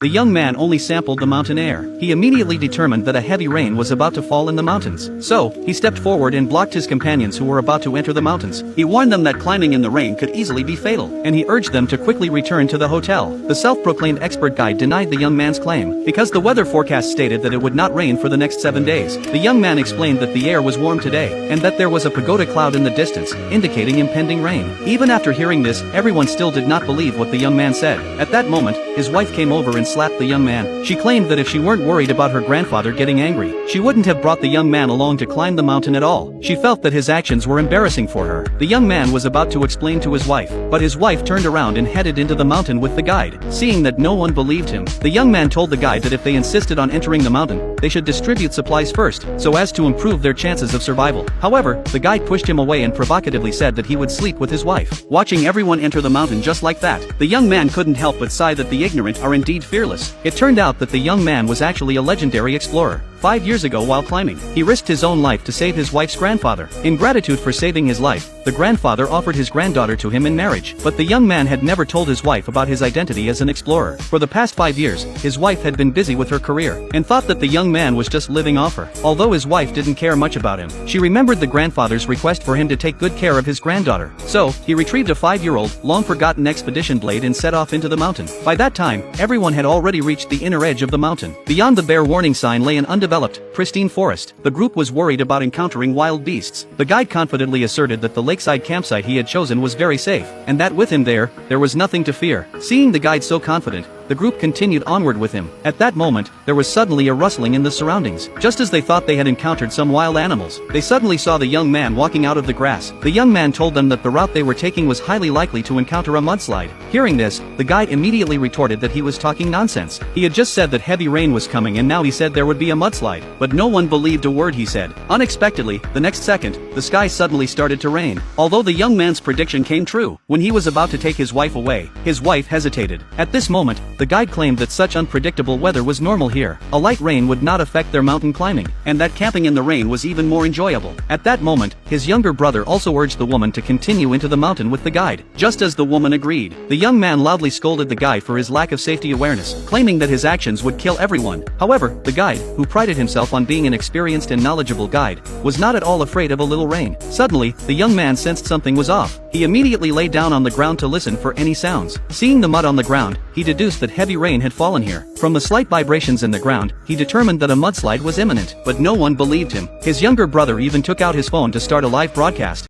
The young man only sampled the mountain air. He immediately determined that a heavy rain was about to fall in the mountains. So, he stepped forward and blocked his companions who were about to enter the mountains. He warned them that climbing in the rain could easily be fatal, and he urged them to quickly return to the hotel. The self-proclaimed expert guide denied the young man's claim, because the weather forecast stated that it would not rain for the next 7 days. The young man explained that the air was warm today, and that there was a pagoda cloud in the distance, indicating impending rain. Even after hearing this, everyone still did not believe what the young man said. At that moment, his wife came over and slapped the young man. She claimed that if she weren't worried about her grandfather getting angry, she wouldn't have brought the young man along to climb the mountain at all. She felt that his actions were embarrassing for her. The young man was about to explain to his wife, but his wife turned around and headed into the mountain with the guide. Seeing that no one believed him, the young man told the guide that if they insisted on entering the mountain, they should distribute supplies first, so as to improve their chances of survival. However, the guide pushed him away and provocatively said that he would sleep with his wife. Watching everyone enter the mountain just like that, the young man couldn't help but sigh that the ignorant are indeed fearless. It turned out that the young man was actually a legendary explorer. 5 years ago while climbing, he risked his own life to save his wife's grandfather. In gratitude for saving his life, the grandfather offered his granddaughter to him in marriage. But the young man had never told his wife about his identity as an explorer. For the past 5 years, his wife had been busy with her career, and thought that the young man was just living off her. Although his wife didn't care much about him, she remembered the grandfather's request for him to take good care of his granddaughter. So, he retrieved a 5-year-old, long-forgotten expedition blade and set off into the mountain. By that time, everyone had already reached the inner edge of the mountain. Beyond the bear warning sign lay an undeveloped, pristine forest. The group was worried about encountering wild beasts. The guide confidently asserted that the lakeside campsite he had chosen was very safe, and that with him there was nothing to fear. Seeing the guide so confident, the group continued onward with him. At that moment, there was suddenly a rustling in the surroundings. Just as they thought they had encountered some wild animals, they suddenly saw the young man walking out of the grass. The young man told them that the route they were taking was highly likely to encounter a mudslide. Hearing this, the guide immediately retorted that he was talking nonsense. He had just said that heavy rain was coming and now he said there would be a mudslide. But no one believed a word he said. Unexpectedly, the next second, the sky suddenly started to rain. Although the young man's prediction came true, when he was about to take his wife away, his wife hesitated. At this moment, the guide claimed that such unpredictable weather was normal here. A light rain would not affect their mountain climbing, and that camping in the rain was even more enjoyable. At that moment, his younger brother also urged the woman to continue into the mountain with the guide. Just as the woman agreed, the young man loudly scolded the guide for his lack of safety awareness, claiming that his actions would kill everyone. However, the guide, who prided himself on being an experienced and knowledgeable guide, was not at all afraid of a little rain. Suddenly, the young man sensed something was off. He immediately lay down on the ground to listen for any sounds. Seeing the mud on the ground, he deduced that heavy rain had fallen here. From the slight vibrations in the ground, he determined that a mudslide was imminent, but no one believed him. His younger brother even took out his phone to start a live broadcast.